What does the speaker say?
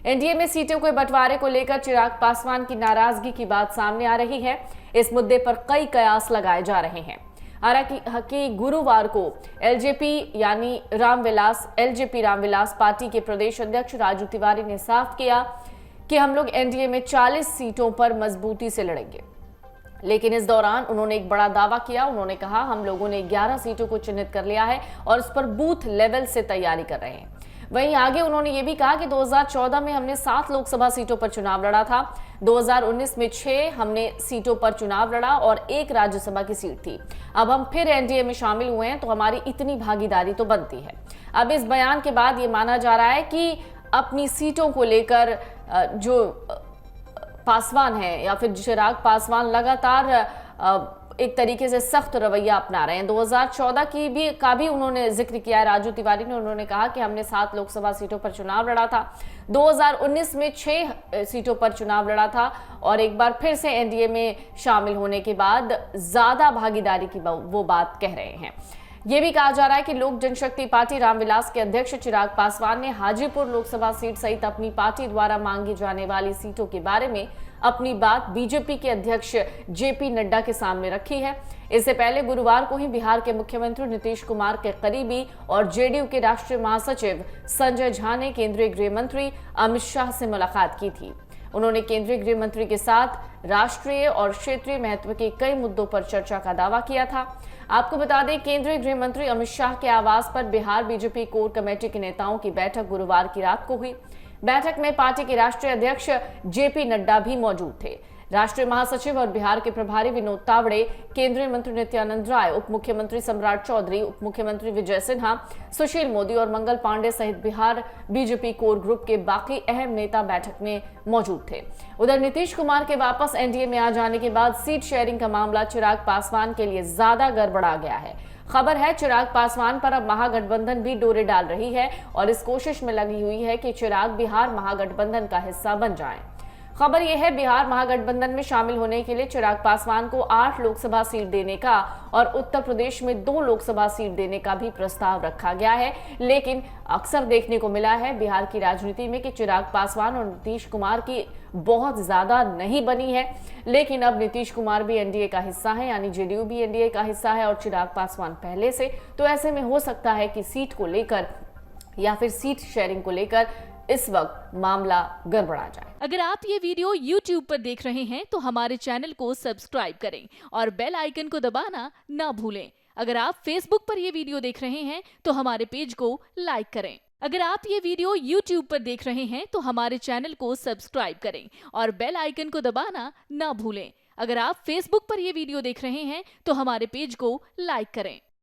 NDA में सीटों के बंटवारे को लेकर चिराग पासवान की नाराजगी की बात सामने आ रही है। इस मुद्दे पर कई कयास लगाए जा रहे हैं। हालांकि गुरुवार को एलजेपी रामविलास पार्टी के प्रदेश अध्यक्ष राजू तिवारी ने साफ किया कि हम लोग एनडीए में 40 सीटों पर मजबूती से लड़ेंगे। लेकिन इस दौरान उन्होंने एक बड़ा दावा किया। उन्होंने कहा, हम लोगों ने 11 सीटों को चिन्हित कर लिया है और उस पर बूथ लेवल से तैयारी कर रहे हैं। वहीं आगे उन्होंने ये भी कहा कि 2014 में हमने 7 लोकसभा सीटों पर चुनाव लड़ा था, 2019 में 6 हमने सीटों पर चुनाव लड़ा और 1 राज्यसभा की सीट थी। अब हम फिर एनडीए में शामिल हुए हैं तो हमारी इतनी भागीदारी तो बनती है। अब इस बयान के बाद ये माना जा रहा है कि अपनी सीटों को लेकर जो पासवान है या फिर चिराग पासवान लगातार एक तरीके से सख्त रवैया अपना रहे हैं। 2014 का भी उन्होंने जिक्र किया। राजू तिवारी ने उन्होंने कहा कि हमने 7 लोकसभा सीटों पर चुनाव लड़ा था, 2019 में 6 सीटों पर चुनाव लड़ा था और एक बार फिर से एनडीए में शामिल होने के बाद ज्यादा भागीदारी की वो बात कह रहे हैं। ये भी कहा जा रहा है कि लोक जनशक्ति पार्टी रामविलास के अध्यक्ष चिराग पासवान ने हाजीपुर लोकसभा सीट सहित अपनी पार्टी द्वारा मांगी जाने वाली सीटों के बारे में अपनी बात बीजेपी के अध्यक्ष जेपी नड्डा के सामने रखी है। इससे पहले गुरुवार को ही बिहार के मुख्यमंत्री नीतीश कुमार के करीबी और जेडीयू के राष्ट्रीय महासचिव संजय झा ने केंद्रीय गृह मंत्री अमित शाह से मुलाकात की थी। उन्होंने केंद्रीय गृह मंत्री के साथ राष्ट्रीय और क्षेत्रीय महत्व के कई मुद्दों पर चर्चा का दावा किया था। आपको बता दें, केंद्रीय गृह मंत्री अमित शाह के आवास पर बिहार बीजेपी कोर कमेटी के नेताओं की बैठक गुरुवार की रात को हुई। बैठक में पार्टी के राष्ट्रीय अध्यक्ष जेपी नड्डा भी मौजूद थे। राष्ट्रीय महासचिव और बिहार के प्रभारी विनोद तावड़े, केंद्रीय मंत्री नित्यानंद राय, उप मुख्यमंत्री सम्राट चौधरी, उप मुख्यमंत्री विजय सिन्हा, सुशील मोदी और मंगल पांडे सहित बिहार बीजेपी कोर ग्रुप के बाकी अहम नेता बैठक में मौजूद थे। उधर नीतीश कुमार के वापस एनडीए में आ जाने के बाद सीट शेयरिंग का मामला चिराग पासवान के लिए ज्यादा गड़बड़ा गया है। खबर है, चिराग पासवान पर अब महागठबंधन भी डोरे डाल रही है और इस कोशिश में लगी हुई है कि चिराग बिहार महागठबंधन का हिस्सा बन जाएं। खबर यह है, बिहार महागठबंधन में शामिल होने के लिए चिराग पासवान को 8 लोकसभा सीट देने का और उत्तर प्रदेश में 2 लोकसभा सीट देने का भी प्रस्ताव रखा गया है। लेकिन अक्सर देखने को मिला है बिहार की राजनीति में कि चिराग पासवान और नीतीश कुमार की बहुत ज्यादा नहीं बनी है। लेकिन अब नीतीश कुमार भी एनडीए का हिस्सा है, यानी जेडीयू भी एनडीए का हिस्सा है और चिराग पासवान पहले से। तो ऐसे में हो सकता है कि सीट को लेकर या फिर सीट शेयरिंग को लेकर इस वक्त मामला गड़बड़ा जाए। अगर आप ये वीडियो YouTube पर देख रहे हैं तो हमारे चैनल को सब्सक्राइब करें और बेल आइकन को दबाना ना भूलें। अगर आप Facebook पर ये वीडियो देख रहे हैं तो हमारे पेज को लाइक करें। अगर आप ये वीडियो YouTube पर देख रहे हैं तो हमारे चैनल को सब्सक्राइब करें और बेल आइकन को दबाना ना भूलें। अगर आप Facebook पर ये वीडियो देख रहे हैं तो हमारे पेज को लाइक करें।